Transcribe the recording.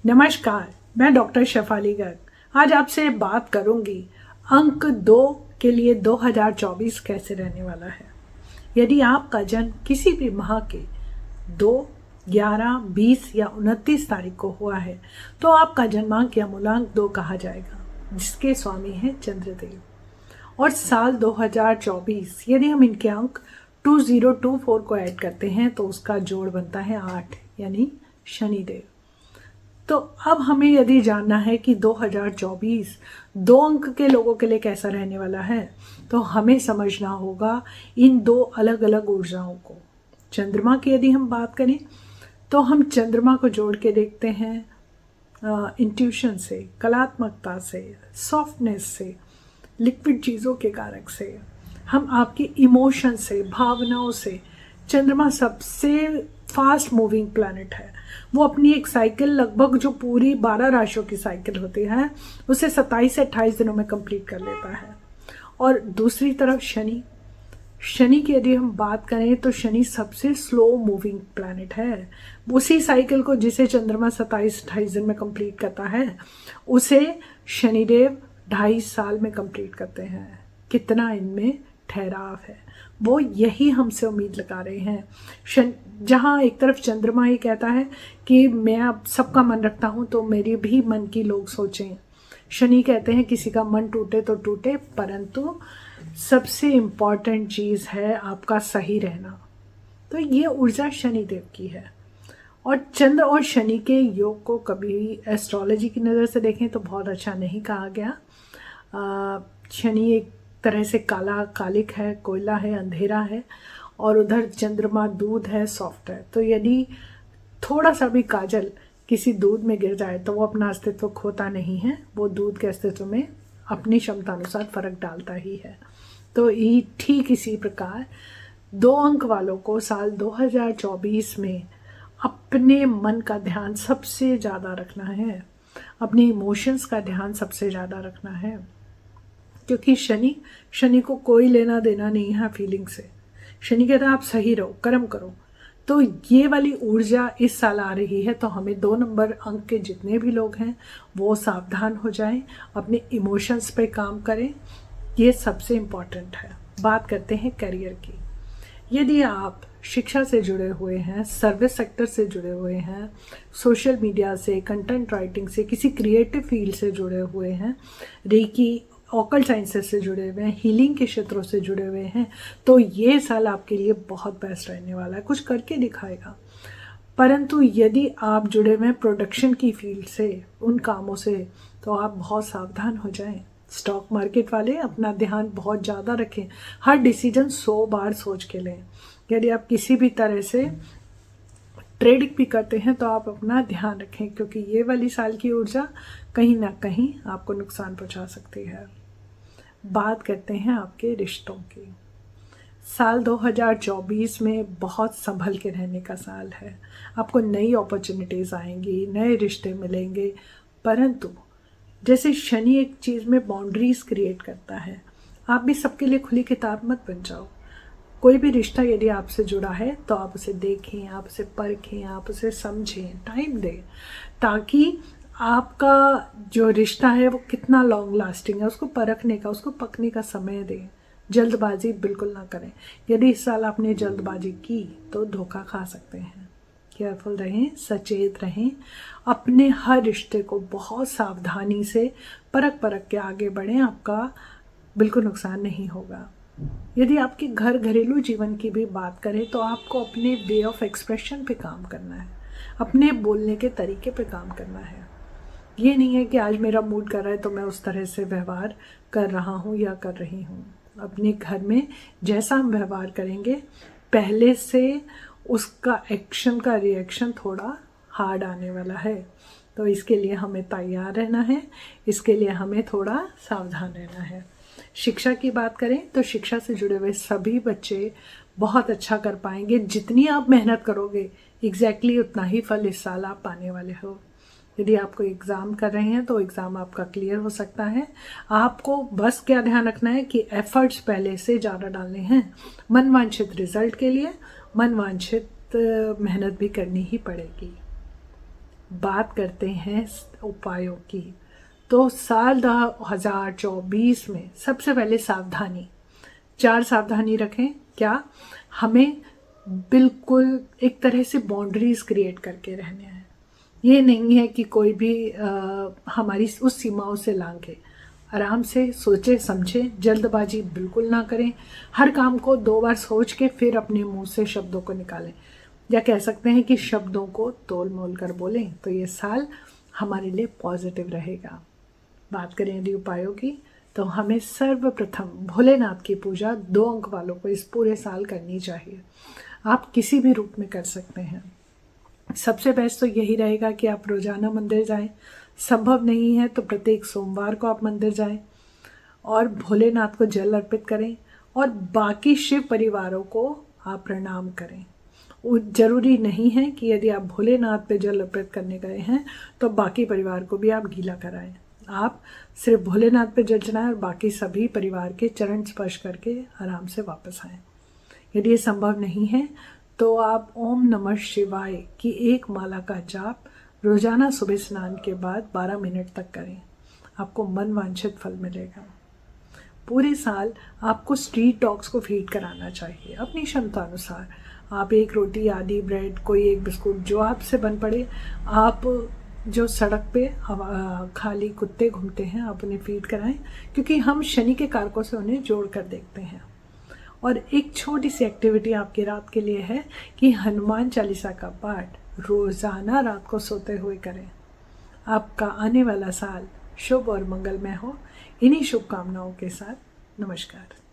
नमस्कार, मैं डॉक्टर शेफाली गर्ग आज आपसे बात करूंगी अंक 2 के लिए 2024 कैसे रहने वाला है। यदि आपका जन्म किसी भी माह के 2, 11, 20 या 29 तारीख को हुआ है तो आपका जन्मांक या मूलांक 2 कहा जाएगा, जिसके स्वामी हैं चंद्रदेव। और साल 2024 यदि हम इनके अंक 2024 को ऐड करते हैं तो उसका जोड़ बनता है 8, यानी शनिदेव। तो अब हमें यदि जानना है कि 2024 2 अंक के लोगों के लिए कैसा रहने वाला है, तो हमें समझना होगा इन 2 अलग अलग ऊर्जाओं को। चंद्रमा की यदि हम बात करें तो हम चंद्रमा को जोड़ के देखते हैं इंट्यूशन से, कलात्मकता से, सॉफ्टनेस से, लिक्विड चीज़ों के कारक से, हम आपके इमोशन से, भावनाओं से। चंद्रमा सबसे फास्ट मूविंग प्लैनेट है। वो अपनी एक साइकिल लगभग जो पूरी 12 राशियों की साइकिल होती है उसे 27 से 28 दिनों में कंप्लीट कर लेता है। और दूसरी तरफ शनि की यदि हम बात करें तो शनि सबसे स्लो मूविंग प्लैनेट है। उसी साइकिल को जिसे चंद्रमा 27-28 दिन में कंप्लीट करता है उसे शनिदेव 2.5 साल में कंप्लीट करते हैं। कितना इनमें ठहराव है, वो यही हमसे उम्मीद लगा रहे हैं। जहाँ एक तरफ चंद्रमा ही कहता है कि मैं अब सबका मन रखता हूँ तो मेरी भी मन की लोग सोचें, शनि कहते हैं किसी का मन टूटे तो टूटे, परंतु सबसे इम्पॉर्टेंट चीज़ है आपका सही रहना। तो ये ऊर्जा शनिदेव की है। और चंद्र और शनि के योग को कभी एस्ट्रोलॉजी की नज़र से देखें तो बहुत अच्छा नहीं कहा गया। शनि एक तरह से कालिक है, कोयला है, अंधेरा है, और उधर चंद्रमा दूध है, सॉफ्ट है। तो यदि थोड़ा सा भी काजल किसी दूध में गिर जाए तो वो अपना अस्तित्व खोता नहीं है, वो दूध के अस्तित्व में अपनी क्षमता अनुसार फर्क डालता ही है। तो ठीक इसी प्रकार 2 अंक वालों को साल 2024 में अपने मन का ध्यान सबसे ज़्यादा रखना है, अपने इमोशंस का ध्यान सबसे ज़्यादा रखना है, क्योंकि शनि को कोई लेना देना नहीं है फीलिंग से। शनि कहता है आप सही रहो, कर्म करो। तो ये वाली ऊर्जा इस साल आ रही है, तो हमें 2 नंबर अंक के जितने भी लोग हैं वो सावधान हो जाएं, अपने इमोशंस पे काम करें, ये सबसे इम्पॉर्टेंट है। बात करते हैं करियर की। यदि आप शिक्षा से जुड़े हुए हैं, सर्विस सेक्टर से जुड़े हुए हैं, सोशल मीडिया से, कंटेंट राइटिंग से, किसी क्रिएटिव फील्ड से जुड़े हुए हैं, रेकी, ऑकल्ट साइंसेस से जुड़े हुए हैं, हीलिंग के क्षेत्रों से जुड़े हुए हैं, तो ये साल आपके लिए बहुत बेस्ट रहने वाला है, कुछ करके दिखाएगा। परंतु यदि आप जुड़े हुए हैं प्रोडक्शन की फील्ड से, उन कामों से, तो आप बहुत सावधान हो जाएं। स्टॉक मार्केट वाले अपना ध्यान बहुत ज़्यादा रखें, हर डिसीजन 100 बार सोच के लें। यदि आप किसी भी तरह से ट्रेडिंग भी करते हैं तो आप अपना ध्यान रखें, क्योंकि ये वाली साल की ऊर्जा कहीं ना कहीं आपको नुकसान पहुंचा सकती है। बात करते हैं आपके रिश्तों की। साल 2024 में बहुत संभल के रहने का साल है। आपको नई अपॉर्चुनिटीज़ आएंगी, नए रिश्ते मिलेंगे, परंतु जैसे शनि एक चीज़ में बाउंड्रीज क्रिएट करता है, आप भी सबके लिए खुली किताब मत बन जाओ। कोई भी रिश्ता यदि आपसे जुड़ा है तो आप उसे देखें, आप उसे परखें, आप उसे समझें, टाइम दें, ताकि आपका जो रिश्ता है वो कितना लॉन्ग लास्टिंग है उसको परखने का, उसको पकने का समय दें। जल्दबाजी बिल्कुल ना करें। यदि इस साल आपने जल्दबाजी की तो धोखा खा सकते हैं। केयरफुल रहें, सचेत रहें, अपने हर रिश्ते को बहुत सावधानी से परख के आगे बढ़ें, आपका बिल्कुल नुकसान नहीं होगा। यदि आपके घरेलू जीवन की भी बात करें तो आपको अपने वे ऑफ एक्सप्रेशन पे काम करना है, अपने बोलने के तरीके पे काम करना है। ये नहीं है कि आज मेरा मूड कर रहा है तो मैं उस तरह से व्यवहार कर रहा हूँ या कर रही हूँ। अपने घर में जैसा हम व्यवहार करेंगे, पहले से उसका एक्शन का रिएक्शन थोड़ा हार्ड आने वाला है, तो इसके लिए हमें तैयार रहना है, इसके लिए हमें थोड़ा सावधान रहना है। शिक्षा की बात करें तो शिक्षा से जुड़े हुए सभी बच्चे बहुत अच्छा कर पाएंगे। जितनी आप मेहनत करोगे एग्जैक्टली उतना ही फल इस साल आप पाने वाले हो। यदि आप कोई एग्ज़ाम कर रहे हैं तो एग्ज़ाम आपका क्लियर हो सकता है। आपको बस क्या ध्यान रखना है कि एफर्ट्स पहले से ज़्यादा डालने हैं मनवांछित रिजल्ट के लिए, मनवांछित सख्त मेहनत भी करनी ही पड़ेगी। बात करते हैं उपायों की। तो साल 2024 में सबसे पहले सावधानी, 4 सावधानी रखें। क्या? हमें बिल्कुल एक तरह से बाउंड्रीज क्रिएट करके रहने हैं। ये नहीं है कि कोई भी हमारी उस सीमाओं से लांघे। आराम से सोचे समझे, जल्दबाजी बिल्कुल ना करें। हर काम को 2 बार सोच के फिर अपने मुंह से शब्दों को निकालें, या कह सकते हैं कि शब्दों को तोल मोल कर बोलें। तो ये साल हमारे लिए पॉजिटिव रहेगा। बात करें यदि उपायों की, तो हमें सर्वप्रथम भोलेनाथ की पूजा 2 अंक वालों को इस पूरे साल करनी चाहिए। आप किसी भी रूप में कर सकते हैं। सबसे बेस्ट तो यही रहेगा कि आप रोजाना मंदिर जाएं। संभव नहीं है तो प्रत्येक सोमवार को आप मंदिर जाएं और भोलेनाथ को जल अर्पित करें, और बाकी शिव परिवारों को आप प्रणाम करें। जरूरी नहीं है कि यदि आप भोलेनाथ पे जल अर्पित करने गए हैं तो बाकी परिवार को भी आप गीला कराएं। आप सिर्फ भोलेनाथ पे जल चढ़ाएं और बाकी सभी परिवार के चरण स्पर्श करके आराम से वापस आएं। यदि ये संभव नहीं है तो आप ओम नमः शिवाय की 1 माला का जाप रोजाना सुबह स्नान के बाद 12 मिनट तक करें। आपको मन वांछित फल मिलेगा। पूरे साल आपको स्ट्रीट डॉग्स को फीड कराना चाहिए अपनी क्षमता अनुसार। आप 1 रोटी, आधी ब्रेड, कोई 1 बिस्कुट, जो आपसे बन पड़े। आप जो सड़क पे खाली कुत्ते घूमते हैं आप उन्हें फीड कराएं, क्योंकि हम शनि के कारकों से उन्हें जोड़ कर देखते हैं। और एक छोटी सी एक्टिविटी आपकी रात के लिए है कि हनुमान चालीसा का पाठ रोजाना रात को सोते हुए करें। आपका आने वाला साल शुभ और मंगलमय हो। इन्हीं शुभकामनाओं के साथ नमस्कार।